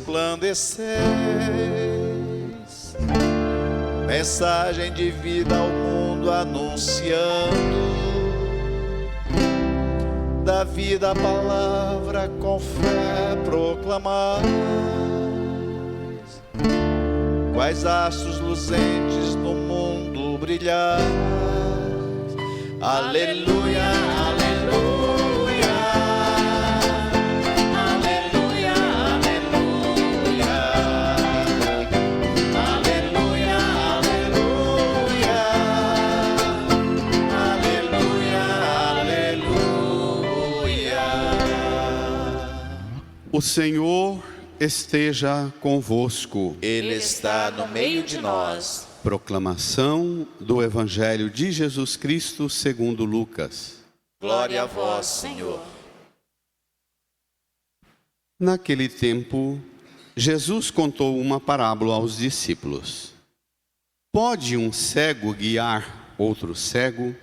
resplandeceis. Mensagem de vida ao mundo anunciando, da vida a palavra com fé proclamar. Quais astros luzentes no mundo brilhar. Aleluia, aleluia, aleluia, aleluia, aleluia, aleluia, aleluia, aleluia. O Senhor esteja convosco. Ele está no meio de nós. Proclamação do Evangelho de Jesus Cristo segundo Lucas. Glória a vós, Senhor. Naquele tempo, Jesus contou uma parábola aos discípulos. Pode um cego guiar outro cego?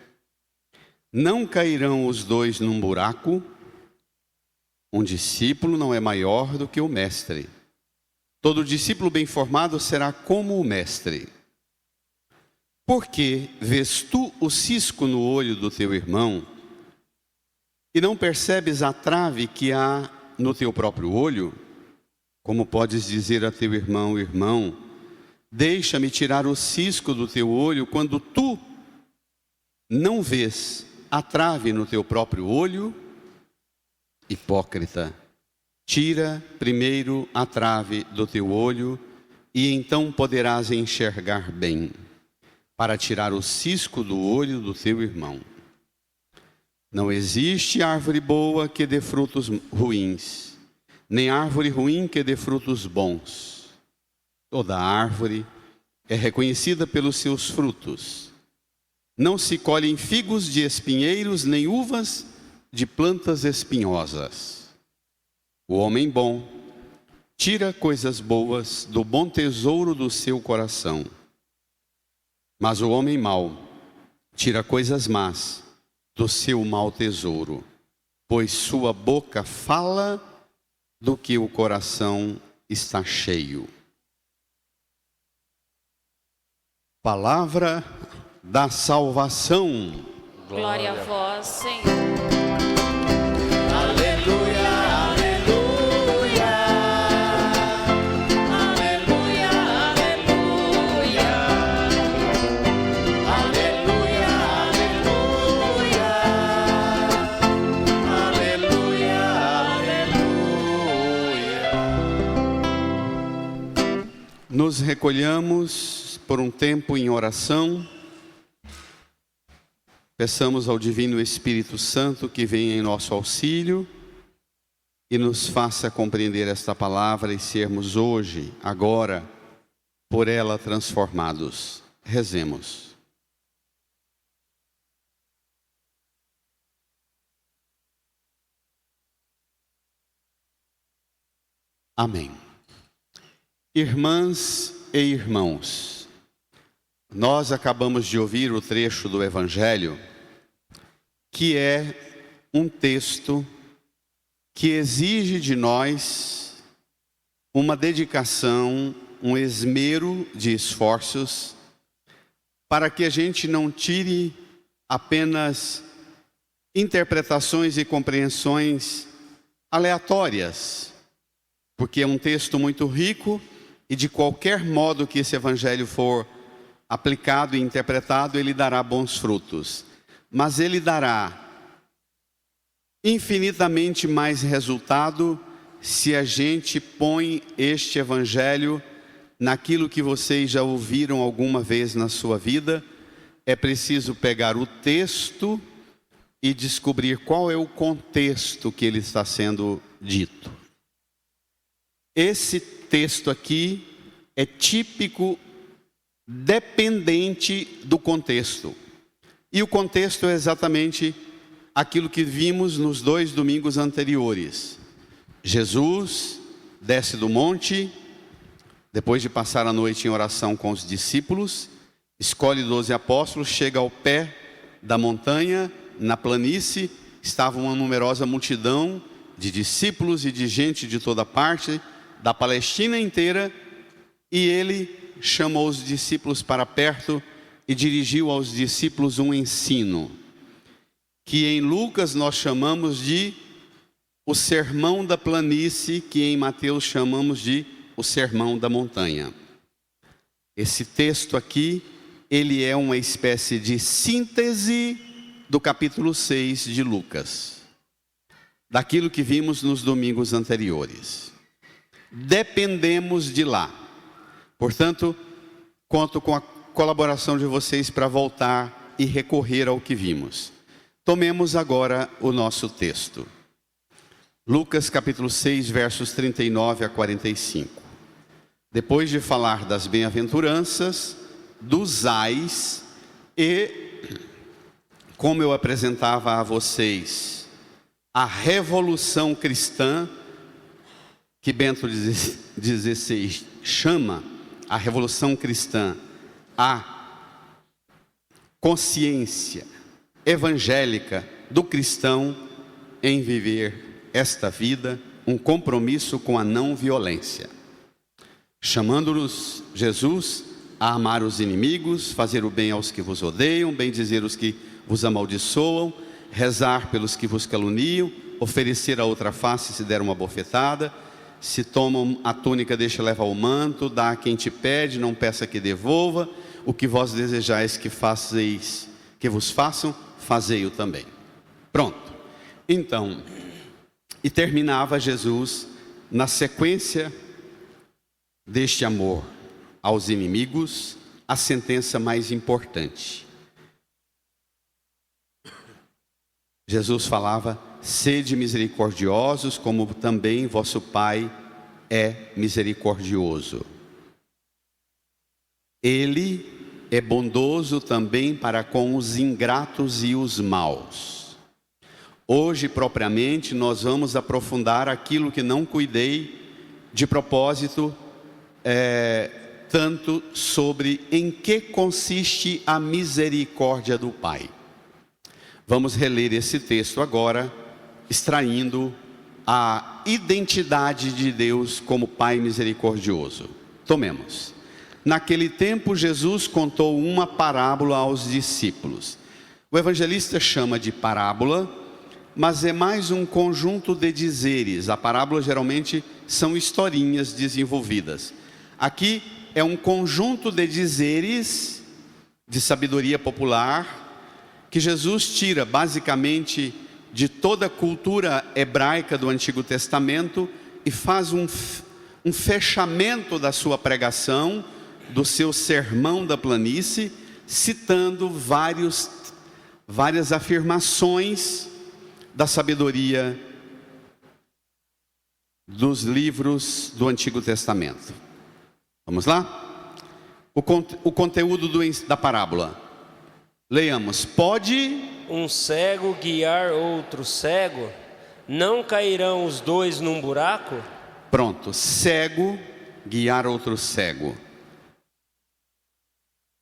Não cairão os dois num buraco? Um discípulo não é maior do que o mestre. Todo discípulo bem formado será como o mestre. Por que vês tu o cisco no olho do teu irmão e não percebes a trave que há no teu próprio olho? Como podes dizer a teu irmão: irmão, deixa-me tirar o cisco do teu olho, quando tu não vês a trave no teu próprio olho? Hipócrita, tira primeiro a trave do teu olho e então poderás enxergar bem, para tirar o cisco do olho do teu irmão. Não existe árvore boa que dê frutos ruins, nem árvore ruim que dê frutos bons. Toda árvore é reconhecida pelos seus frutos. Não se colhem figos de espinheiros, nem uvas de plantas espinhosas. O homem bom tira coisas boas do bom tesouro do seu coração, mas o homem mau tira coisas más do seu mau tesouro, pois sua boca fala do que o coração está cheio. Palavra da salvação. Glória a vós, Senhor. Aleluia, aleluia, aleluia, aleluia, aleluia, aleluia, aleluia, aleluia. Nos recolhamos por um tempo em oração. Peçamos ao Divino Espírito Santo que venha em nosso auxílio e nos faça compreender esta palavra e sermos hoje, agora, por ela transformados. Rezemos. Amém. Irmãs e irmãos, nós acabamos de ouvir o trecho do Evangelho, que é um texto que exige de nós uma dedicação, um esmero de esforços, para que a gente não tire apenas interpretações e compreensões aleatórias, porque é um texto muito rico e de qualquer modo que esse Evangelho for aplicado e interpretado, ele dará bons frutos. Mas ele dará infinitamente mais resultado se a gente põe este Evangelho naquilo que vocês já ouviram alguma vez na sua vida. É preciso pegar o texto e descobrir qual é o contexto que ele está sendo dito. Esse texto aqui é típico, dependente do contexto. E o contexto é exatamente aquilo que vimos nos 2 domingos anteriores. Jesus desce do monte, depois de passar a noite em oração com os discípulos, escolhe 12 apóstolos, chega ao pé da montanha, na planície, estava uma numerosa multidão de discípulos e de gente de toda parte, da Palestina inteira, e ele chamou os discípulos para perto e dirigiu aos discípulos um ensino, que em Lucas nós chamamos de o Sermão da Planície, que em Mateus chamamos de o Sermão da Montanha. Esse texto aqui, ele é uma espécie de síntese do capítulo 6 de Lucas, daquilo que vimos nos domingos anteriores. Dependemos de lá. Portanto, conto com a colaboração de vocês para voltar e recorrer ao que vimos. Tomemos agora o nosso texto. Lucas capítulo 6, versos 39 a 45. Depois de falar das bem-aventuranças, dos ais e, como eu apresentava a vocês, a revolução cristã, que Bento XVI chama a revolução cristã, a consciência evangélica do cristão em viver esta vida, um compromisso com a não violência, chamando-nos Jesus a amar os inimigos, fazer o bem aos que vos odeiam, bendizer os que vos amaldiçoam, rezar pelos que vos caluniam, oferecer a outra face se der uma bofetada, se tomam a túnica deixa levar o manto, dá a quem te pede, não peça que devolva, o que vós desejais que façais, que vos façam, fazei-o também. Pronto. Então, e terminava Jesus na sequência deste amor aos inimigos, a sentença mais importante. Jesus falava: sede misericordiosos, como também vosso Pai é misericordioso. Ele é bondoso também para com os ingratos e os maus. Hoje, propriamente, nós vamos aprofundar aquilo que não cuidei de propósito, tanto sobre em que consiste a misericórdia do Pai. Vamos reler esse texto agora, extraindo a identidade de Deus como Pai misericordioso. Tomemos. Naquele tempo, Jesus contou uma parábola aos discípulos. O evangelista chama de parábola, mas é mais um conjunto de dizeres. A parábola geralmente são historinhas desenvolvidas. Aqui é um conjunto de dizeres de sabedoria popular que Jesus tira basicamente de toda a cultura hebraica do Antigo Testamento e faz um fechamento da sua pregação, do seu sermão da planície, citando várias afirmações da sabedoria dos livros do Antigo Testamento. Vamos lá? O conteúdo da parábola. Leiamos. Pode um cego guiar outro cego? Não cairão os dois num buraco? Pronto. Cego guiar outro cego.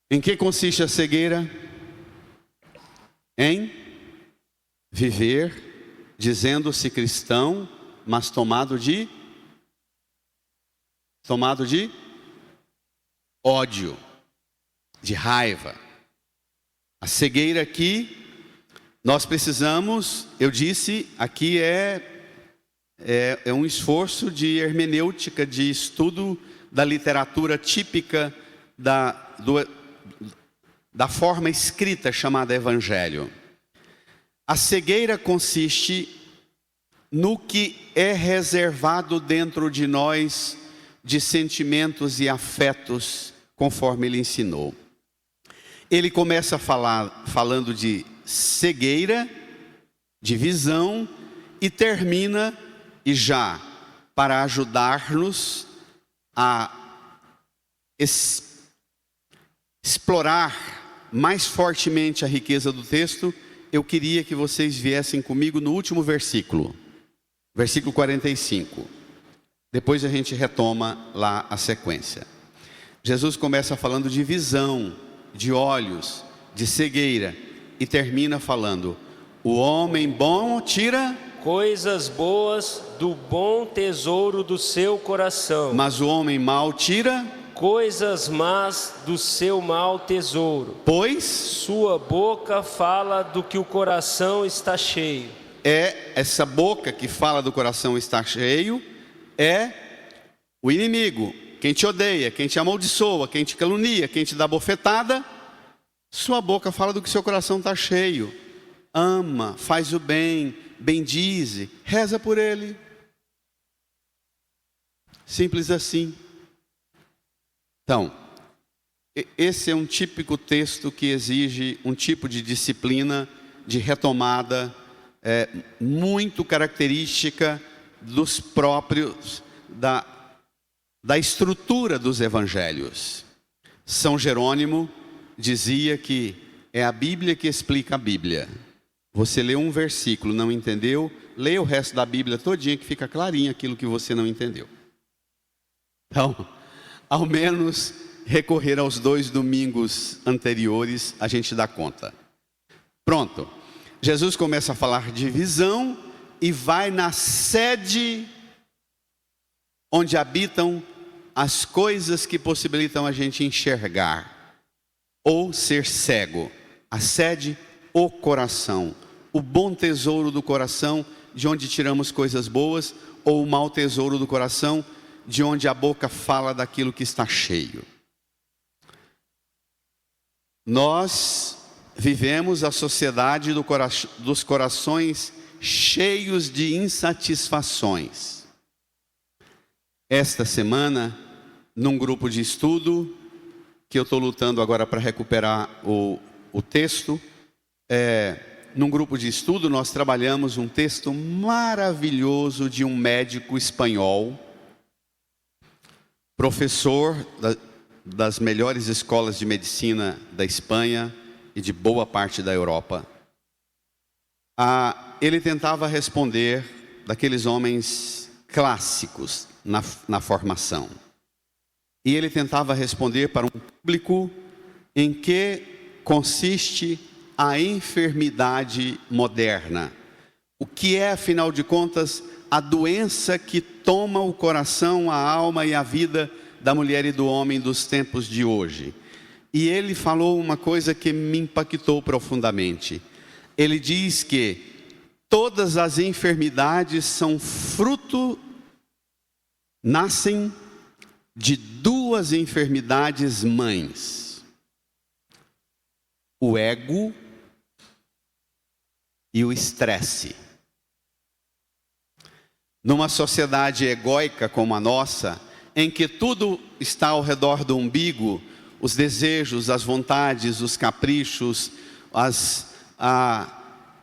Em que consiste a cegueira? Em viver dizendo-se cristão, mas tomado de ódio, de raiva. A cegueira aqui, nós precisamos, eu disse, aqui é um esforço de hermenêutica, de estudo da literatura típica da forma escrita chamada Evangelho. A cegueira consiste no que é reservado dentro de nós de sentimentos e afetos, conforme ele ensinou. Ele começa falando de cegueira, de visão, e termina, e já para ajudar-nos a explorar mais fortemente a riqueza do texto, eu queria que vocês viessem comigo no último versículo, versículo 45. Depois a gente retoma lá a sequência. Jesus começa falando de visão, de olhos, de cegueira, e termina falando: o homem bom tira coisas boas do bom tesouro do seu coração, mas o homem mau tira, coisas más do seu mau tesouro, pois sua boca fala do que o coração está cheio. é essa boca que fala do coração está cheio, é o inimigo, quem te odeia, quem te amaldiçoa, quem te calunia, quem te dá bofetada. Sua boca fala do que seu coração está cheio. Ama, faz o bem, bendize, reza por ele. Simples assim. Então, esse é um típico texto que exige um tipo de disciplina, de retomada, muito característica dos próprios, da estrutura dos evangelhos. São Jerônimo dizia que é a Bíblia que explica a Bíblia. Você lê um versículo, não entendeu, lê o resto da Bíblia todinha que fica clarinho aquilo que você não entendeu. Então, ao menos recorrer aos 2 domingos anteriores, a gente dá conta. Pronto. Jesus começa a falar de visão e vai na sede onde habitam as coisas que possibilitam a gente enxergar ou ser cego. A sede, o coração, o bom tesouro do coração, de onde tiramos coisas boas, ou o mau tesouro do coração, de onde a boca fala daquilo que está cheio. Nós vivemos a sociedade dos corações cheios de insatisfações. Esta semana, num grupo de estudo, que eu estou lutando agora para recuperar o texto, num grupo de estudo nós trabalhamos um texto maravilhoso de um médico espanhol, professor das melhores escolas de medicina da Espanha e de boa parte da Europa. Ele tentava responder daqueles homens clássicos na formação. E ele tentava responder para um público em que consiste a enfermidade moderna. O que é, afinal de contas, a doença que toma o coração, a alma e a vida da mulher e do homem dos tempos de hoje. E ele falou uma coisa que me impactou profundamente. Ele diz que todas as enfermidades são fruto, nascem de 2 enfermidades mães: o ego e o estresse. Numa sociedade egóica como a nossa, em que tudo está ao redor do umbigo, os desejos, as vontades, os caprichos,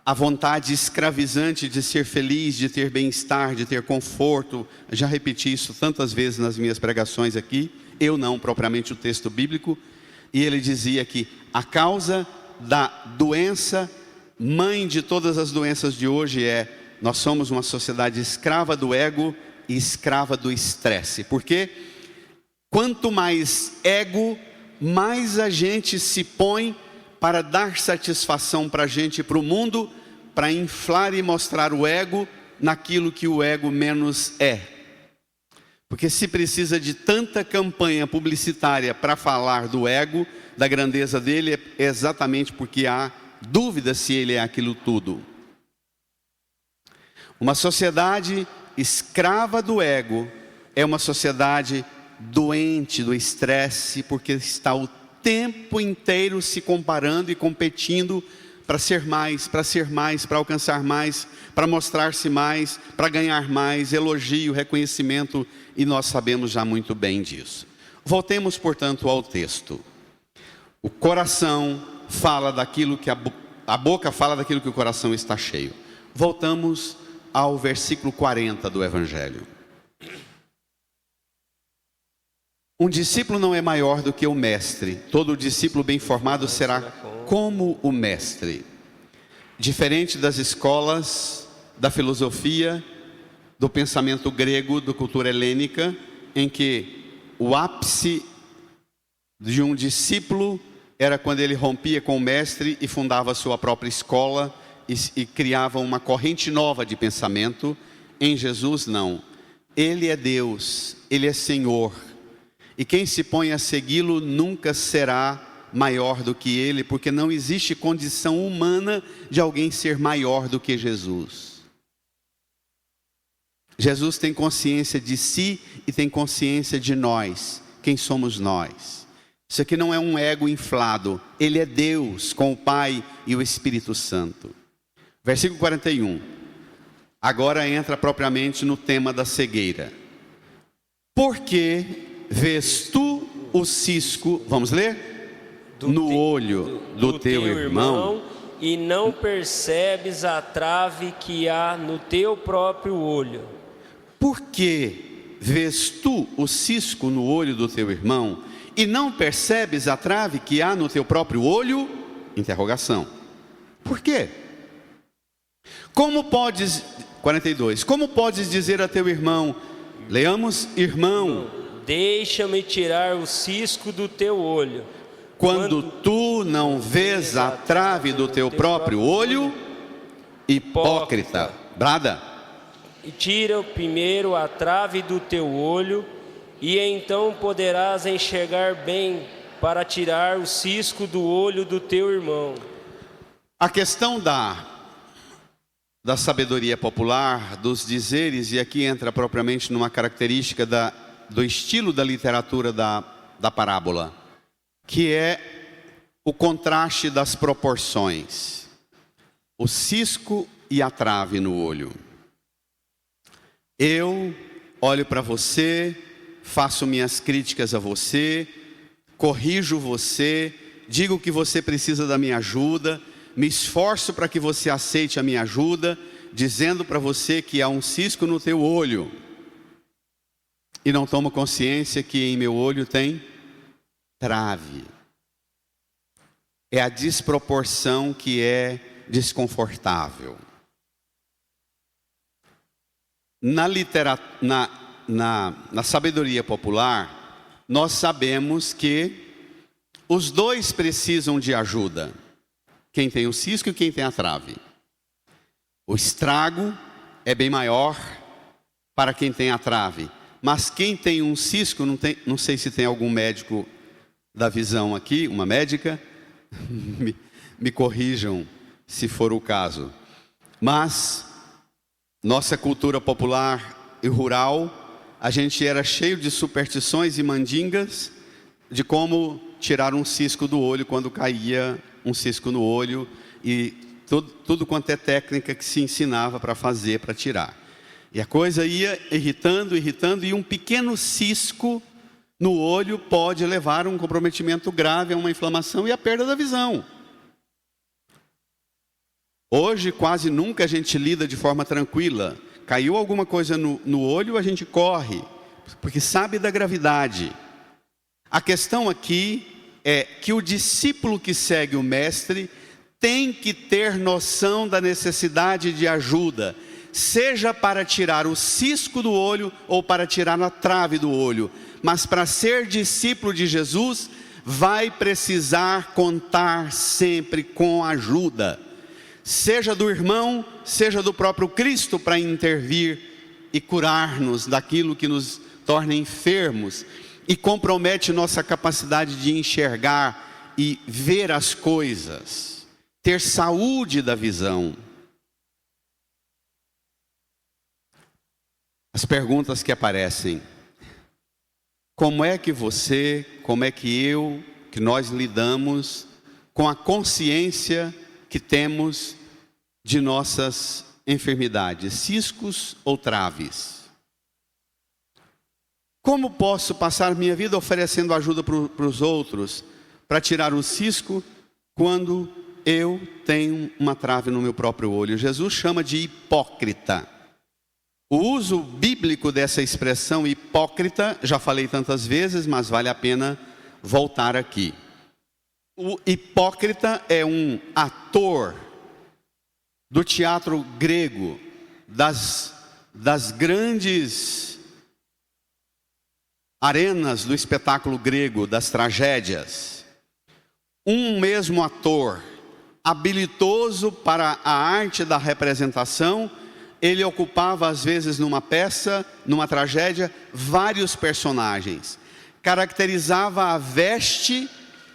a vontade escravizante de ser feliz, de ter bem-estar, de ter conforto. Já repeti isso tantas vezes nas minhas pregações aqui, eu não propriamente o texto bíblico. E ele dizia que a causa da doença, mãe de todas as doenças de hoje, nós somos uma sociedade escrava do ego e escrava do estresse. Porque quanto mais ego, mais a gente se põe para dar satisfação para a gente e para o mundo, para inflar e mostrar o ego naquilo que o ego menos é. Porque se precisa de tanta campanha publicitária para falar do ego, da grandeza dele, é exatamente porque há dúvida se ele é aquilo tudo. Uma sociedade escrava do ego é uma sociedade doente do estresse, porque está o tempo inteiro se comparando e competindo para ser mais, para alcançar mais, para mostrar-se mais, para ganhar mais, elogio, reconhecimento, e nós sabemos já muito bem disso. Voltemos, portanto, ao texto. O coração fala daquilo que a boca fala daquilo que o coração está cheio. Voltamos ao versículo 40 do Evangelho. Um discípulo não é maior do que o mestre. Todo discípulo bem formado será como o mestre. Diferente das escolas da filosofia, do pensamento grego, da cultura helênica, em que o ápice de um discípulo era quando ele rompia com o mestre e fundava a sua própria escola e criavam uma corrente nova de pensamento. Em Jesus, não. Ele é Deus, Ele é Senhor. E quem se põe a segui-lo nunca será maior do que Ele, porque não existe condição humana de alguém ser maior do que Jesus. Jesus tem consciência de si e tem consciência de nós. Quem somos nós? Isso aqui não é um ego inflado. Ele é Deus com o Pai e o Espírito Santo. Versículo 41. Agora entra propriamente no tema da cegueira. Porque vês tu o cisco, vamos ler? No olho do teu irmão, e não percebes a trave que há no teu próprio olho. Por que vês tu o cisco no olho do teu irmão e não percebes a trave que há no teu próprio olho? Interrogação. Por quê? Como podes, 42, como podes dizer a teu irmão, leamos, irmão, deixa-me tirar o cisco do teu olho, quando tu não vês a trave do teu próprio olho? Hipócrita. Brada. E tira primeiro a trave do teu olho, e então poderás enxergar bem para tirar o cisco do olho do teu irmão. A questão da sabedoria popular, dos dizeres, e aqui entra propriamente numa característica do estilo da literatura da parábola, que é o contraste das proporções. O cisco e a trave no olho. Eu olho para você, faço minhas críticas a você, corrijo você, digo que você precisa da minha ajuda, me esforço para que você aceite a minha ajuda, dizendo para você que há um cisco no teu olho, e não tomo consciência que em meu olho tem trave. É a desproporção que é desconfortável. Na sabedoria popular, nós sabemos que os dois precisam de ajuda. Quem tem o cisco e quem tem a trave. O estrago é bem maior para quem tem a trave. Mas quem tem um cisco, não sei se tem algum médico da visão aqui, uma médica, me corrijam se for o caso. Mas nossa cultura popular e rural, a gente era cheio de superstições e mandingas de como tirar um cisco do olho quando caía um cisco no olho, e tudo quanto é técnica que se ensinava para fazer, para tirar. E a coisa ia irritando, e um pequeno cisco no olho pode levar a um comprometimento grave, a uma inflamação e a perda da visão. Hoje quase nunca a gente lida de forma tranquila. Caiu alguma coisa no olho, a gente corre, porque sabe da gravidade. A questão aqui é que o discípulo que segue o mestre tem que ter noção da necessidade de ajuda, seja para tirar o cisco do olho ou para tirar a trave do olho. Mas para ser discípulo de Jesus, vai precisar contar sempre com ajuda, seja do irmão, seja do próprio Cristo, para intervir e curar-nos daquilo que nos torna enfermos e compromete nossa capacidade de enxergar e ver as coisas, ter saúde da visão. As perguntas que aparecem: como é que você, como é que eu, que nós lidamos com a consciência que temos de nossas enfermidades, ciscos ou traves? Como posso passar minha vida oferecendo ajuda para os outros, para tirar o cisco, quando eu tenho uma trave no meu próprio olho? Jesus chama de hipócrita. O uso bíblico dessa expressão hipócrita, já falei tantas vezes, mas vale a pena voltar aqui. O hipócrita é um ator do teatro grego, das grandes arenas do espetáculo grego, das tragédias. Um mesmo ator habilidoso para a arte da representação. Ele ocupava, às vezes, numa peça, numa tragédia, vários personagens. Caracterizava a veste,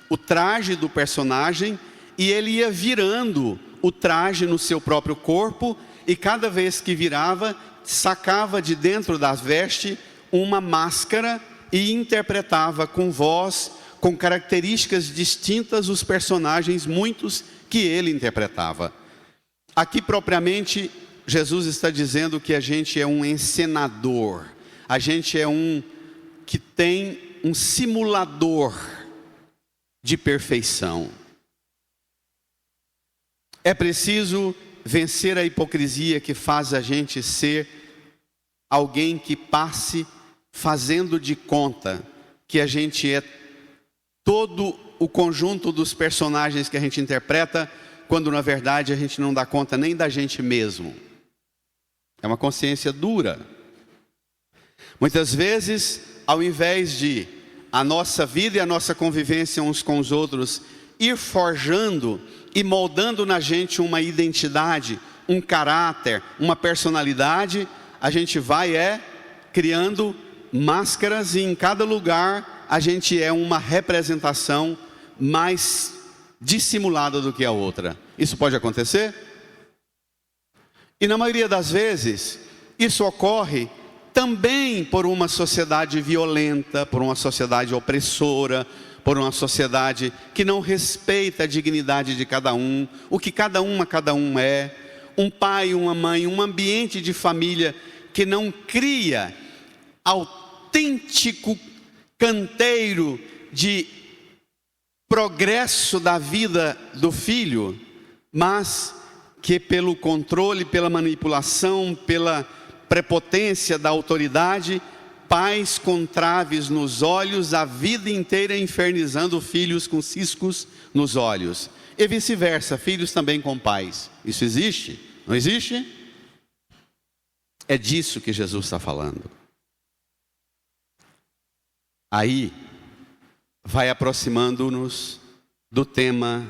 o traje do personagem, e ele ia virando o traje no seu próprio corpo, e cada vez que virava, sacava de dentro da veste uma máscara e interpretava com voz, com características distintas, os personagens, muitos que ele interpretava. Aqui, propriamente, Jesus está dizendo que a gente é um encenador, a gente é um que tem um simulador de perfeição. É preciso vencer a hipocrisia que faz a gente ser alguém que passe fazendo de conta que a gente é todo o conjunto dos personagens que a gente interpreta, quando na verdade a gente não dá conta nem da gente mesmo. É uma consciência dura. Muitas vezes, ao invés de a nossa vida e a nossa convivência uns com os outros ir forjando e moldando na gente uma identidade, um caráter, uma personalidade, a gente vai criando máscaras, e em cada lugar a gente é uma representação mais dissimulada do que a outra. Isso pode acontecer? E na maioria das vezes, isso ocorre também por uma sociedade violenta, por uma sociedade opressora, por uma sociedade que não respeita a dignidade de cada um, o que cada um é, um pai, uma mãe, um ambiente de família que não cria autêntico canteiro de progresso da vida do filho, mas que pelo controle, pela manipulação, pela prepotência da autoridade, pais com traves nos olhos, a vida inteira infernizando filhos com ciscos nos olhos. E vice-versa, filhos também com pais. Isso existe? Não existe? É disso que Jesus está falando. Aí, vai aproximando-nos do tema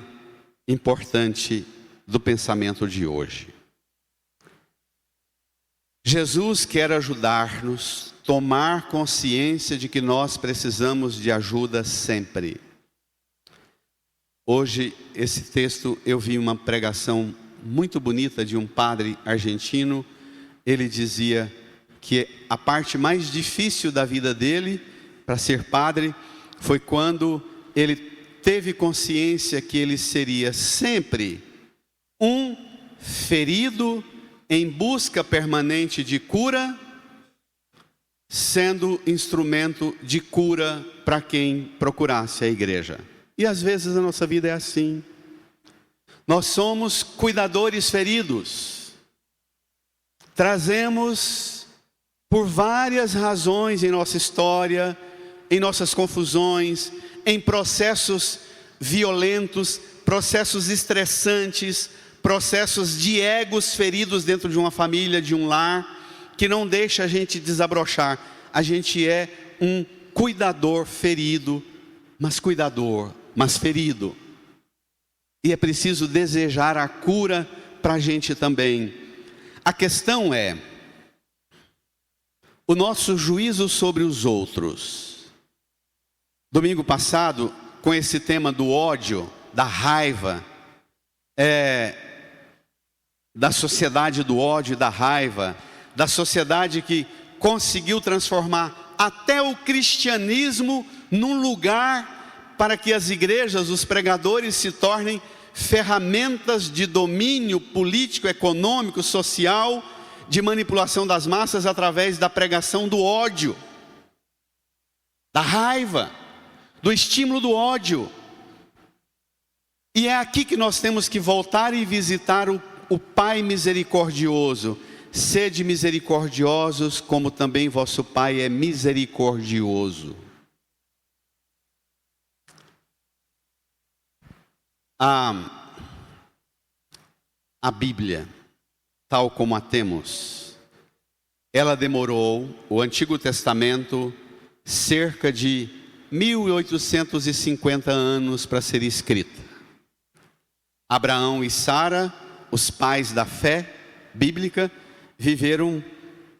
importante do pensamento de hoje. Jesus quer ajudar-nos a tomar consciência de que nós precisamos de ajuda sempre. Hoje, esse texto, eu vi uma pregação muito bonita de um padre argentino. Ele dizia que a parte mais difícil da vida dele, para ser padre, foi quando ele teve consciência que ele seria sempre um ferido em busca permanente de cura, sendo instrumento de cura para quem procurasse a igreja. E às vezes a nossa vida é assim. Nós somos cuidadores feridos. Trazemos, por várias razões em nossa história, em nossas confusões, em processos violentos, processos estressantes, processos de egos feridos dentro de uma família, de um lar, que não deixa a gente desabrochar. A gente é um cuidador ferido, mas ferido. E é preciso desejar a cura para a gente também. A questão é o nosso juízo sobre os outros. Domingo passado, com esse tema do ódio, da raiva, da sociedade do ódio e da raiva, da sociedade que conseguiu transformar até o cristianismo num lugar para que as igrejas, os pregadores se tornem ferramentas de domínio político, econômico, social, de manipulação das massas através da pregação do ódio, da raiva, do estímulo do ódio. E é aqui que nós temos que voltar e visitar o Pai misericordioso. Sede misericordiosos, como também vosso Pai é misericordioso. A Bíblia, tal como a temos, ela demorou, o Antigo Testamento, cerca de 1850 anos para ser escrita. Abraão e Sara, os pais da fé bíblica, viveram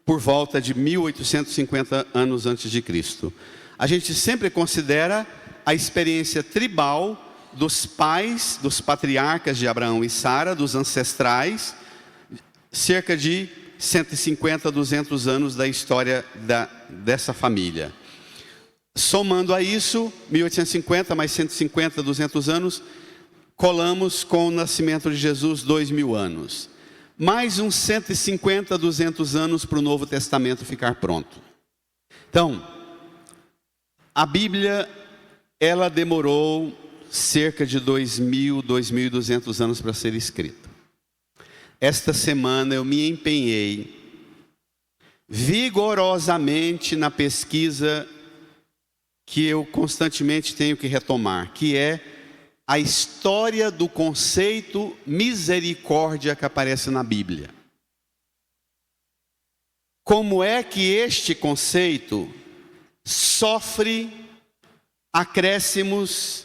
por volta de 1850 anos antes de Cristo. A gente sempre considera a experiência tribal dos pais, dos patriarcas de Abraão e Sara, dos ancestrais, cerca de 150, 200 anos da história dessa família. Somando a isso, 1850 mais 150, 200 anos, colamos com o nascimento de Jesus 2000 anos. Mais uns 150, 200 anos para o Novo Testamento ficar pronto. Então, a Bíblia, ela demorou cerca de 2.000, 2.200 anos para ser escrita. Esta semana eu me empenhei vigorosamente na pesquisa que eu constantemente tenho que retomar, que é a história do conceito misericórdia que aparece na Bíblia. Como é que este conceito sofre acréscimos,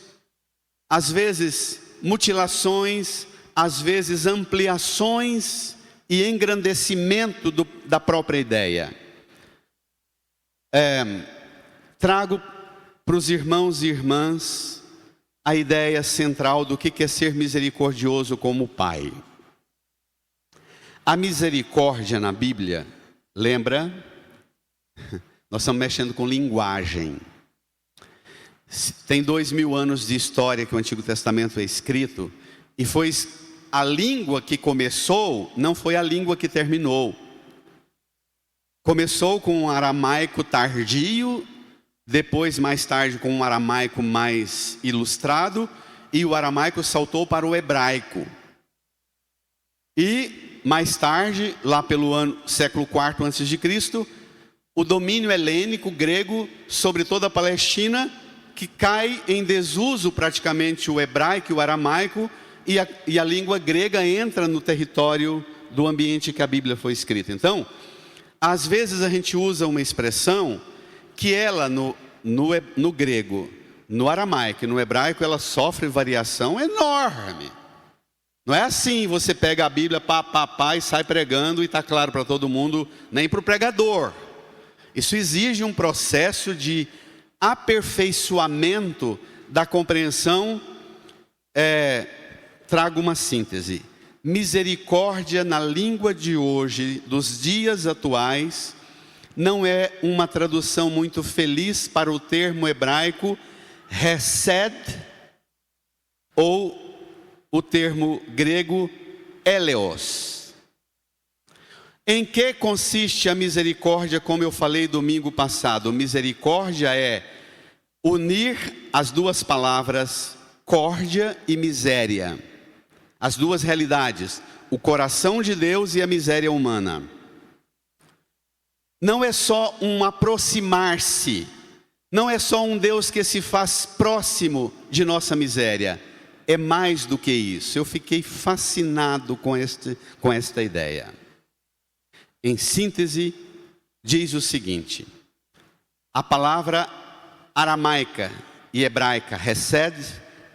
às vezes mutilações, às vezes ampliações e engrandecimento da própria ideia. Trago para os irmãos e irmãs a ideia central do que é ser misericordioso como Pai. A misericórdia na Bíblia, lembra? Nós estamos mexendo com linguagem. Tem 2000 anos de história que o Antigo Testamento é escrito, e foi a língua que começou, não foi a língua que terminou. Começou com um aramaico tardio, depois mais tarde com um aramaico mais ilustrado, e o aramaico saltou para o hebraico. E mais tarde, lá pelo século IV a.C., o domínio helênico grego sobre toda a Palestina, que cai em desuso praticamente o hebraico e o aramaico, e a língua grega entra no território do ambiente que a Bíblia foi escrita. Então, às vezes a gente usa uma expressão que ela no grego, no aramaico e no hebraico, ela sofre variação enorme. Não é assim, você pega a Bíblia, pá, e sai pregando e está claro para todo mundo, nem para o pregador. Isso exige um processo de aperfeiçoamento da compreensão. Trago uma síntese. Misericórdia na língua de hoje, dos dias atuais, não é uma tradução muito feliz para o termo hebraico hesed, ou o termo grego eleos. Em que consiste a misericórdia, como eu falei domingo passado? Misericórdia é unir as duas palavras córdia e miséria. As duas realidades, o coração de Deus e a miséria humana. Não é só um aproximar-se, não é só um Deus que se faz próximo de nossa miséria, é mais do que isso. Eu fiquei fascinado com esta ideia. Em síntese, diz o seguinte: a palavra aramaica e hebraica, hesed,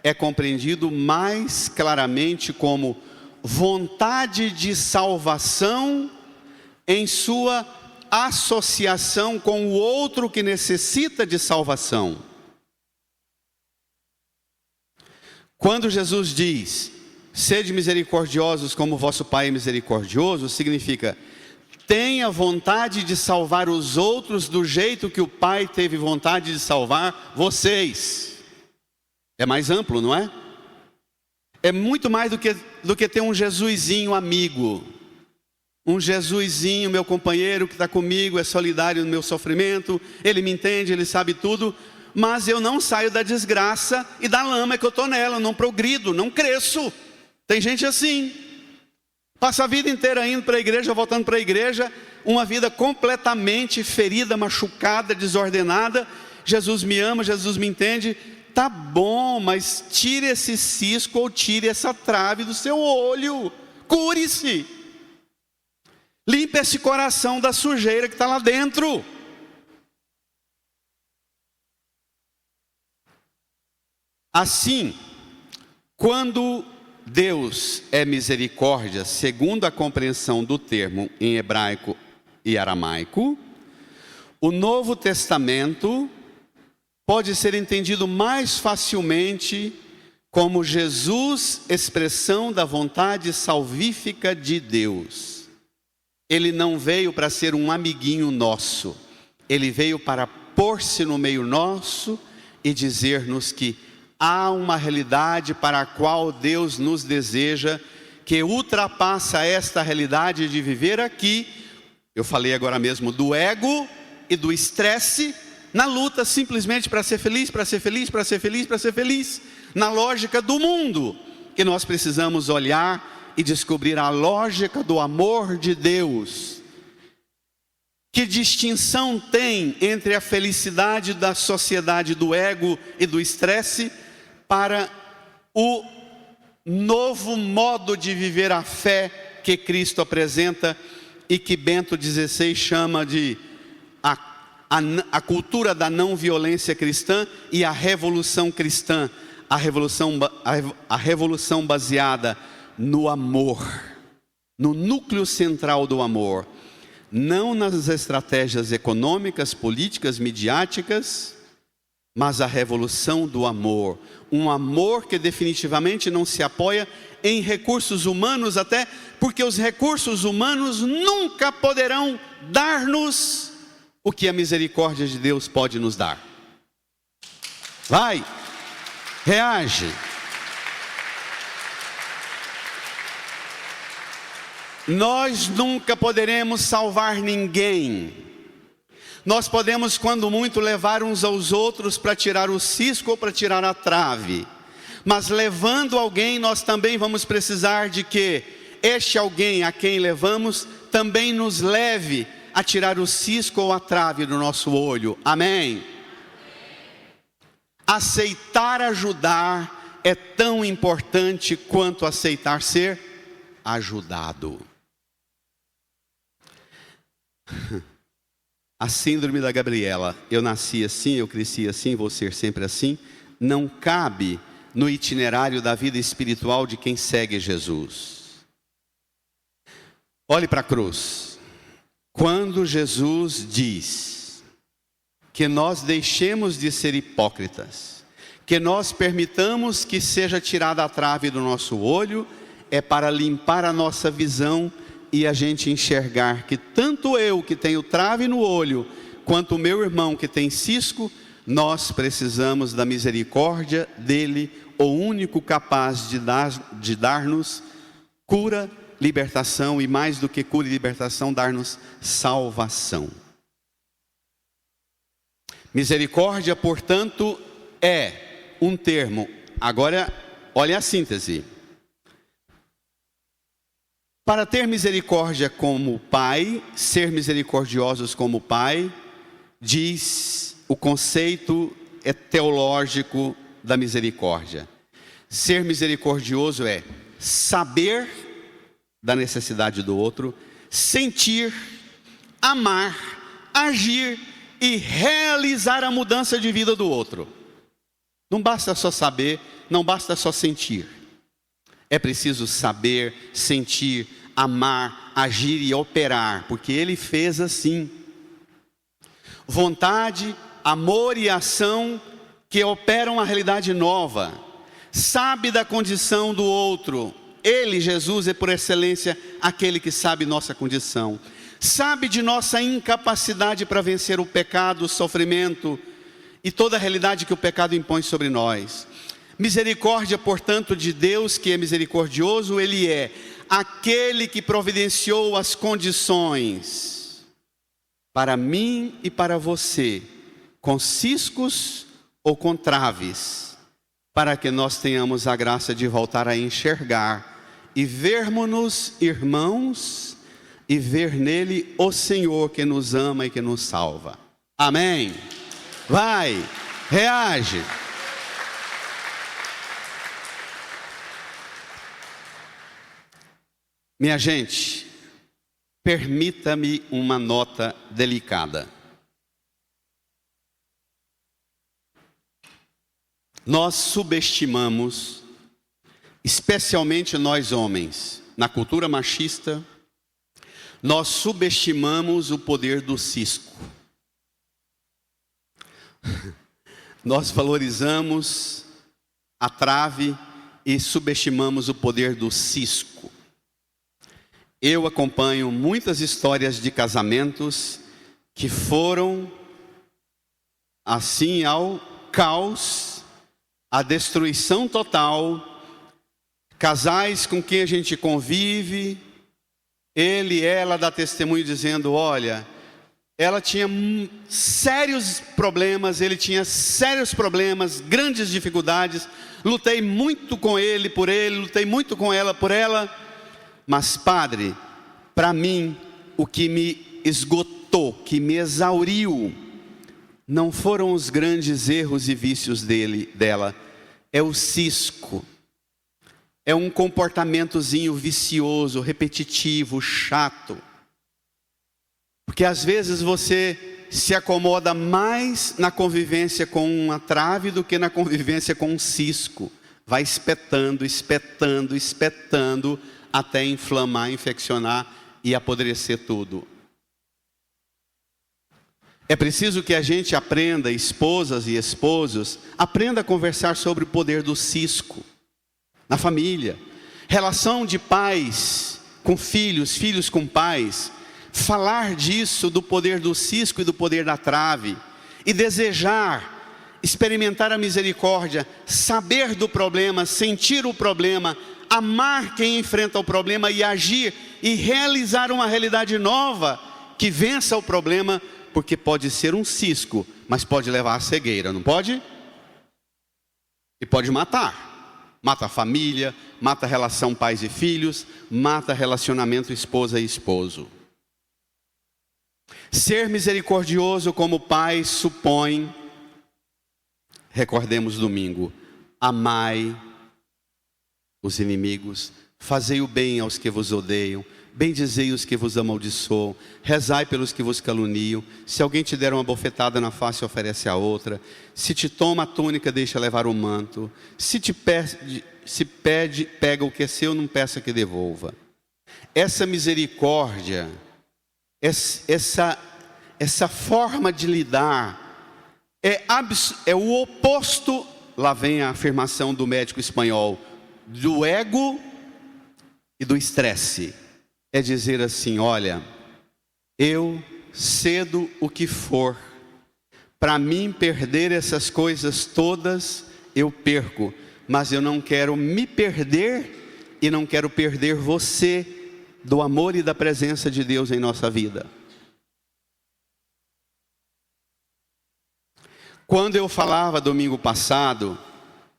é compreendido mais claramente como vontade de salvação em sua associação com o outro que necessita de salvação. Quando Jesus diz, sede misericordiosos como vosso Pai é misericordioso, significa, tenha vontade de salvar os outros do jeito que o Pai teve vontade de salvar vocês. É mais amplo, não é? É muito mais do que ter um Jesusinho amigo. Um Jesusinho, meu companheiro que está comigo, é solidário no meu sofrimento, ele me entende, ele sabe tudo, mas eu não saio da desgraça e da lama que eu estou nela, não progrido, não cresço. Tem gente assim, passa a vida inteira indo para a igreja, voltando para a igreja, uma vida completamente ferida, machucada, desordenada. Jesus me ama, Jesus me entende. Tá bom, mas tire esse cisco ou tire essa trave do seu olho. Cure-se. Limpe esse coração da sujeira que está lá dentro. Assim, quando Deus é misericórdia, segundo a compreensão do termo em hebraico e aramaico, o Novo Testamento pode ser entendido mais facilmente como Jesus, expressão da vontade salvífica de Deus. Ele não veio para ser um amiguinho nosso, ele veio para pôr-se no meio nosso e dizer-nos que há uma realidade para a qual Deus nos deseja, que ultrapassa esta realidade de viver aqui. Eu falei agora mesmo do ego e do estresse, na luta simplesmente para ser feliz, para ser feliz, para ser feliz, para ser feliz, na lógica do mundo, que nós precisamos olhar e descobrir a lógica do amor de Deus. Que distinção tem entre a felicidade da sociedade do ego e do estresse para o novo modo de viver a fé que Cristo apresenta e que Bento XVI chama de a cultura da não violência cristã e a revolução cristã, a revolução baseada no amor, no núcleo central do amor, não nas estratégias econômicas, políticas, midiáticas, mas a revolução do amor, um amor que definitivamente não se apoia em recursos humanos, até porque os recursos humanos nunca poderão dar-nos o que a misericórdia de Deus pode nos dar. Vai, reage. Nós nunca poderemos salvar ninguém. Nós podemos, quando muito, levar uns aos outros para tirar o cisco ou para tirar a trave. Mas levando alguém, nós também vamos precisar de que este alguém a quem levamos também nos leve a tirar o cisco ou a trave do nosso olho. Amém? Aceitar ajudar é tão importante quanto aceitar ser ajudado. A síndrome da Gabriela, eu nasci assim, eu cresci assim, vou ser sempre assim, não cabe no itinerário da vida espiritual de quem segue Jesus. Olhe para a cruz. Quando Jesus diz que nós deixemos de ser hipócritas, que nós permitamos que seja tirada a trave do nosso olho, é para limpar a nossa visão e a gente enxergar que tanto eu que tenho trave no olho, quanto o meu irmão que tem cisco, nós precisamos da misericórdia dele, o único capaz de dar-nos cura, libertação e, mais do que cura e libertação, dar-nos salvação. Misericórdia, portanto, é um termo. Agora, olha a síntese. Para ter misericórdia como Pai, ser misericordiosos como Pai, diz o conceito teológico da misericórdia. Ser misericordioso é saber da necessidade do outro, sentir, amar, agir e realizar a mudança de vida do outro. Não basta só saber, não basta só sentir. É preciso saber, sentir, amar, agir e operar, porque Ele fez assim. Vontade, amor e ação que operam a realidade nova. Sabe da condição do outro. Ele, Jesus, é por excelência aquele que sabe nossa condição. Sabe de nossa incapacidade para vencer o pecado, o sofrimento e toda a realidade que o pecado impõe sobre nós. Misericórdia, portanto, de Deus, que é misericordioso, Ele é aquele que providenciou as condições para mim e para você, com ciscos ou com traves, para que nós tenhamos a graça de voltar a enxergar e vermos-nos irmãos e ver nele o Senhor que nos ama e que nos salva. Amém? Vai, reage. Minha gente, permita-me uma nota delicada. Nós subestimamos especialmente nós homens, na cultura machista, nós subestimamos o poder do cisco. Nós valorizamos a trave e subestimamos o poder do cisco. Eu acompanho muitas histórias de casamentos que foram assim ao caos, à destruição total. Casais com quem a gente convive, ele e ela dá testemunho dizendo, olha, ela tinha sérios problemas, ele tinha sérios problemas, grandes dificuldades, lutei muito com ele, lutei muito com ela, por ela, mas padre, para mim, o que me esgotou, que me exauriu, não foram os grandes erros e vícios dela, é o cisco. É um comportamentozinho vicioso, repetitivo, chato. Porque às vezes você se acomoda mais na convivência com uma trave do que na convivência com um cisco. Vai espetando, espetando, espetando, até inflamar, infeccionar e apodrecer tudo. É preciso que a gente aprenda, esposas e esposos, aprenda a conversar sobre o poder do cisco na família, relação de pais com filhos, filhos com pais, falar disso, do poder do cisco e do poder da trave, e desejar, experimentar a misericórdia, saber do problema, sentir o problema, amar quem enfrenta o problema e agir e realizar uma realidade nova que vença o problema, porque pode ser um cisco, mas pode levar à cegueira, não pode? E pode matar. Mata a família, mata a relação pais e filhos, mata relacionamento esposa e esposo. Ser misericordioso como pai supõe, recordemos domingo, amai os inimigos, fazei o bem aos que vos odeiam, bendizei os que vos amaldiçoam, rezai pelos que vos caluniam. Se alguém te der uma bofetada na face, oferece a outra. Se te toma a túnica, deixa levar o manto. Se pede, pega o que é seu, não peça que devolva. Essa misericórdia, essa forma de lidar, é o oposto, lá vem a afirmação do médico espanhol, do ego e do estresse. É dizer assim, olha, eu cedo o que for, para mim perder essas coisas todas, eu perco, mas eu não quero me perder e não quero perder você do amor e da presença de Deus em nossa vida. Quando eu falava domingo passado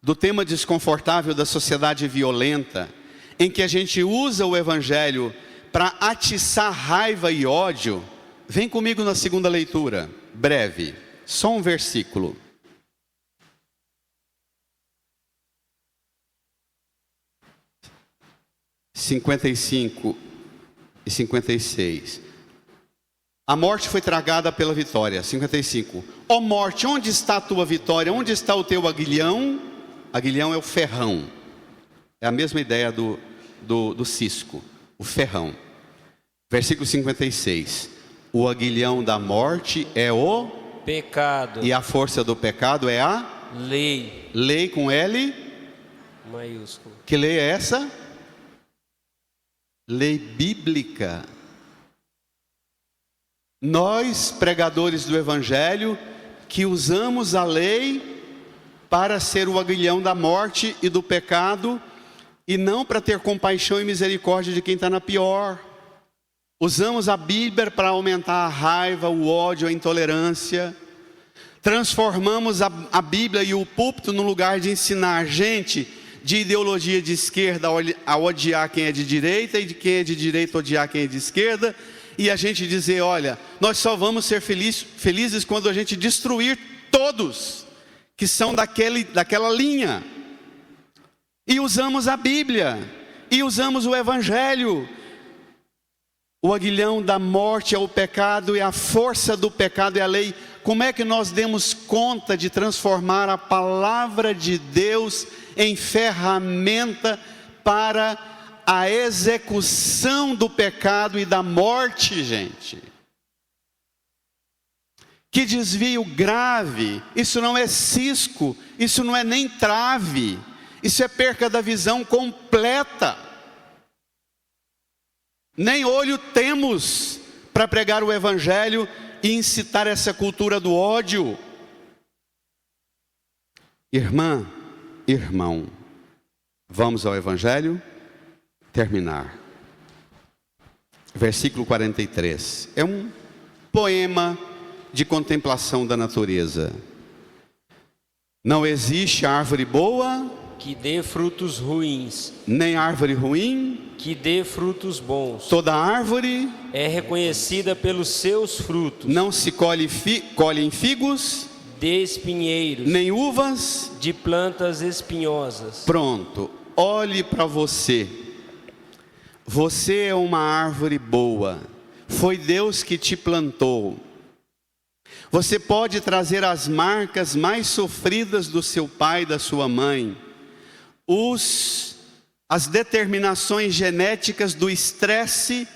do tema desconfortável da sociedade violenta, em que a gente usa o evangelho para atiçar raiva e ódio, vem comigo na segunda leitura, breve, só um versículo. (55 e 56). A morte foi tragada pela vitória. 55. Ó morte, onde está a tua vitória? Onde está o teu aguilhão? Aguilhão é o ferrão. É a mesma ideia do cisco. O ferrão. Versículo 56. O aguilhão da morte é o pecado. E a força do pecado é a lei. Lei com L maiúsculo. Que lei é essa? Lei bíblica. Nós, pregadores do evangelho, que usamos a lei para ser o aguilhão da morte e do pecado, e não para ter compaixão e misericórdia de quem está na pior. Usamos a Bíblia para aumentar a raiva, o ódio, a intolerância. Transformamos a Bíblia e o púlpito no lugar de ensinar gente de ideologia de esquerda a odiar quem é de direita, e de quem é de direita odiar quem é de esquerda. E a gente dizer, olha, nós só vamos ser felizes quando a gente destruir todos que são daquela linha. E usamos a Bíblia, e usamos o evangelho. O aguilhão da morte é o pecado, e a força do pecado é a lei, como é que nós demos conta de transformar a palavra de Deus em ferramenta para a execução do pecado e da morte, gente? Que desvio grave! Isso não é cisco, isso não é nem trave, isso é perca da visão completa. Nem olho temos para pregar o evangelho e incitar essa cultura do ódio. Irmã, irmão, vamos ao evangelho terminar. Versículo 43. É um poema de contemplação da natureza. Não existe árvore boa que dê frutos ruins, nem árvore ruim que dê frutos bons. Toda árvore é reconhecida pelos seus frutos. Não se colhem figos de espinheiros, nem uvas de plantas espinhosas. Pronto, olhe para você. Você é uma árvore boa. Foi Deus que te plantou. Você pode trazer as marcas mais sofridas do seu pai e da sua mãe, as determinações genéticas do estresse,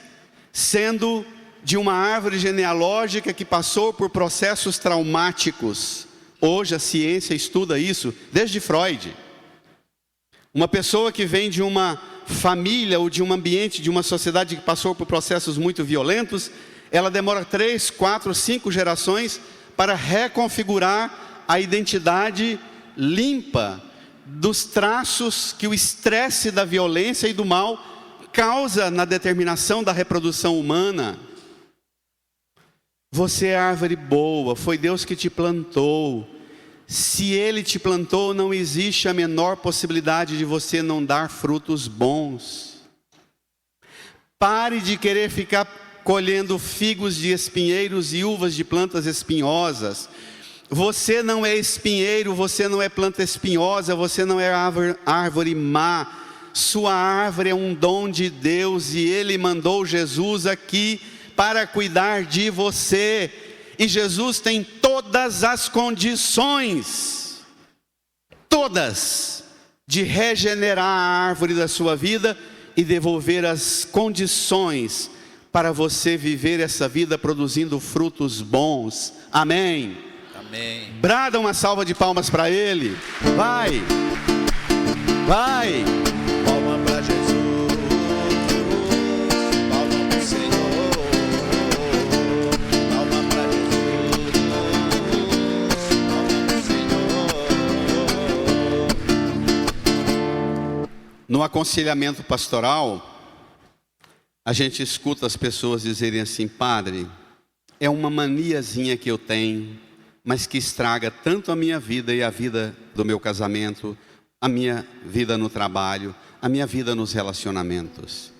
sendo de uma árvore genealógica que passou por processos traumáticos. Hoje a ciência estuda isso desde Freud. Uma pessoa que vem de uma família ou de um ambiente, de uma sociedade que passou por processos muito violentos, ela demora 3, 4, 5 gerações para reconfigurar a identidade limpa dos traços que o estresse da violência e do mal causa na determinação da reprodução humana. Você é árvore boa, foi Deus que te plantou. Se Ele te plantou, não existe a menor possibilidade de você não dar frutos bons. Pare de querer ficar colhendo figos de espinheiros e uvas de plantas espinhosas. Você não é espinheiro, você não é planta espinhosa, você não é árvore má. Sua árvore é um dom de Deus e Ele mandou Jesus aqui para cuidar de você. E Jesus tem todas as condições, todas, de regenerar a árvore da sua vida e devolver as condições para você viver essa vida produzindo frutos bons. Amém? Amém. Brada uma salva de palmas para Ele. Vai, vai. Palma para Jesus, palma para o Senhor, palma para Jesus, palma para o Senhor. No aconselhamento pastoral, a gente escuta as pessoas dizerem assim: padre, é uma maniazinha que eu tenho, mas que estraga tanto a minha vida e a vida do meu casamento, a minha vida no trabalho, a minha vida nos relacionamentos.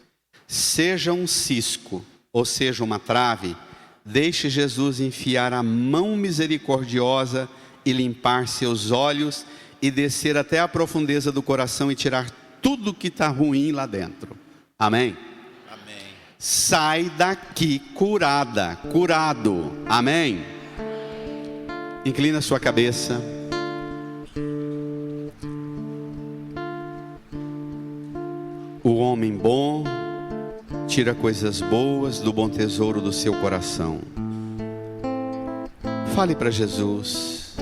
Seja um cisco ou seja uma trave, deixe Jesus enfiar a mão misericordiosa e limpar seus olhos e descer até a profundeza do coração e tirar tudo que está ruim lá dentro. Amém? Sai daqui curada, curado. Amém? Inclina sua cabeça. O homem bom tira coisas boas do bom tesouro do seu coração. Fale para Jesus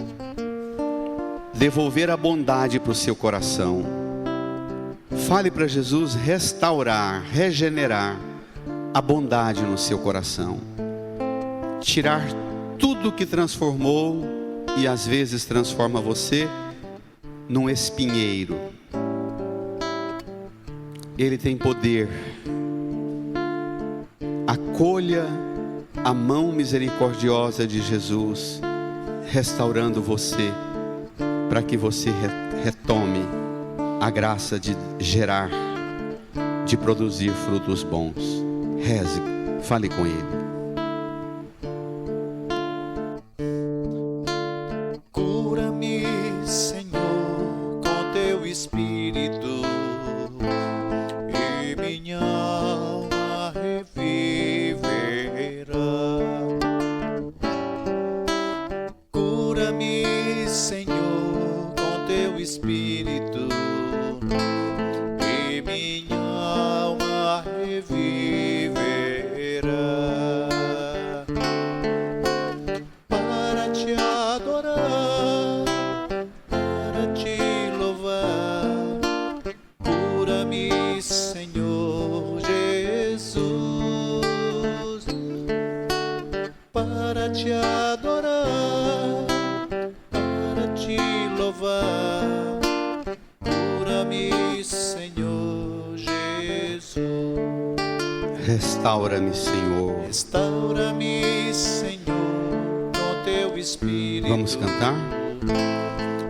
devolver a bondade para o seu coração. Fale para Jesus restaurar, regenerar a bondade no seu coração, tirar tudo que transformou e às vezes transforma você num espinheiro. Ele tem poder. Acolha a mão misericordiosa de Jesus, restaurando você, para que você retome a graça de gerar, de produzir frutos bons. Reze, fale com Ele. Cura-me, Senhor, com teu Espírito, e minha alma reviverá. Espírito, e minha alma reviverá para te adorar, para te louvar. Cura-me, Senhor Jesus, para te adorar, para te louvar. Cura-me, Senhor Jesus. Restaura-me, Senhor. Restaura-me, Senhor, com teu Espírito. Vamos cantar?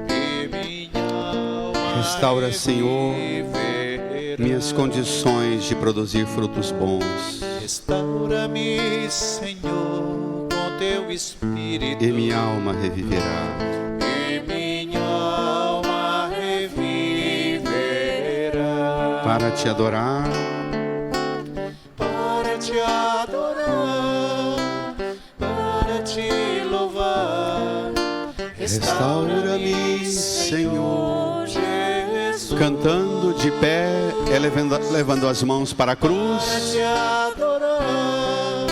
E minha alma Restaura, Senhor, reviverá. minhas condições de produzir frutos bons, Restaura-me, Senhor, com teu Espírito. e minha alma reviverá. E minha alma reviverá Para te adorar, para te adorar, para te louvar. restaura-me, Senhor. Jesus, Cantando de pé, levando as mãos para a para cruz, te adorar,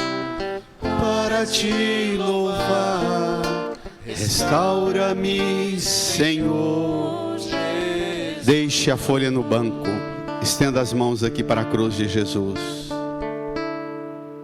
para te louvar. Restaura-me, Senhor. Jesus. Deixe a folha no banco, estenda as mãos aqui para a cruz de Jesus.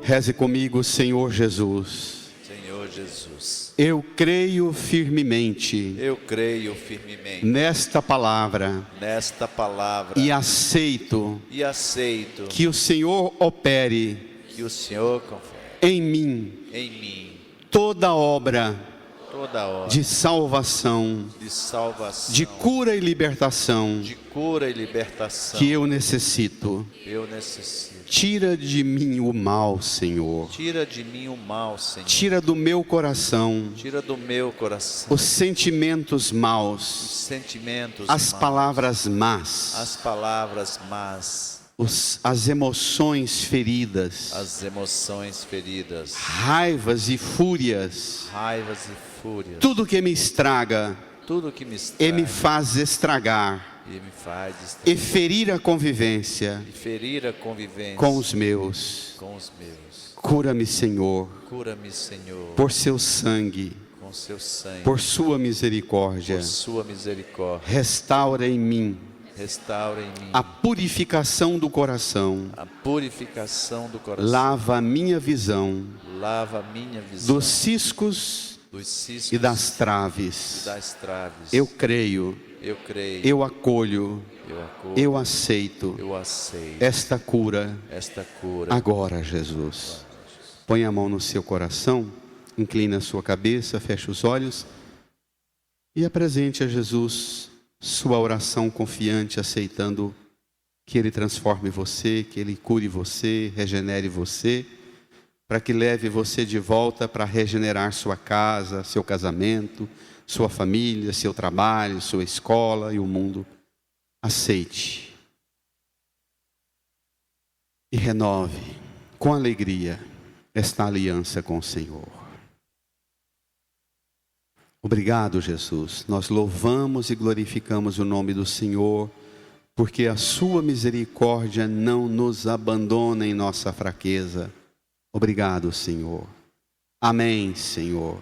Reze comigo, Senhor Jesus. Senhor Jesus, Eu creio firmemente eu creio firmemente nesta palavra nesta palavra e aceito e aceito que o Senhor opere que o Senhor confere em mim em mim toda obra toda hora de salvação, de salvação, de cura e libertação de cura e libertação que eu necessito. eu necessito. Tira de mim o mal, Senhor. Tira de mim o mal, Senhor. Tira do meu coração Tira do meu coração os sentimentos os maus, sentimentos as maus, palavras más, as palavras más, as emoções feridas, as emoções feridas, raivas e fúrias, raivas e fúrias, tudo que me estraga tudo que me e estraga me faz estragar e me faz e estragar ferir a convivência e ferir a convivência com os meus. com os meus. Cura-me, Senhor, Cura-me, Senhor, por seu sangue, com seu sangue, por sua misericórdia. por sua misericórdia. Restaura em mim Restaura em mim a purificação do coração. a purificação do coração. Lava a minha visão Lava a minha visão dos ciscos dos ciscos e das e traves. das traves. Eu creio, Eu creio, eu acolho, eu acolho, eu aceito eu aceito esta cura esta cura. agora, Jesus. Põe a mão no seu coração, inclina a sua cabeça, feche os olhos e apresente a Jesus sua oração confiante, aceitando que Ele transforme você, que Ele cure você, regenere você, para que leve você de volta para regenerar sua casa, seu casamento, sua família, seu trabalho, sua escola e o mundo. Aceite e renove com alegria esta aliança com o Senhor. Obrigado, Jesus. Nós louvamos e glorificamos o nome do Senhor, porque a sua misericórdia não nos abandona em nossa fraqueza. Obrigado, Senhor. Amém, Senhor.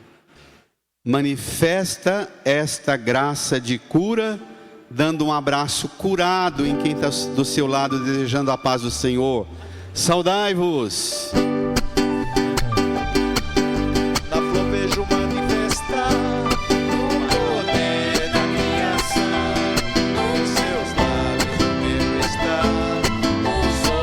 Manifesta esta graça de cura, dando um abraço curado em quem está do seu lado, desejando a paz do Senhor. Saudai-vos.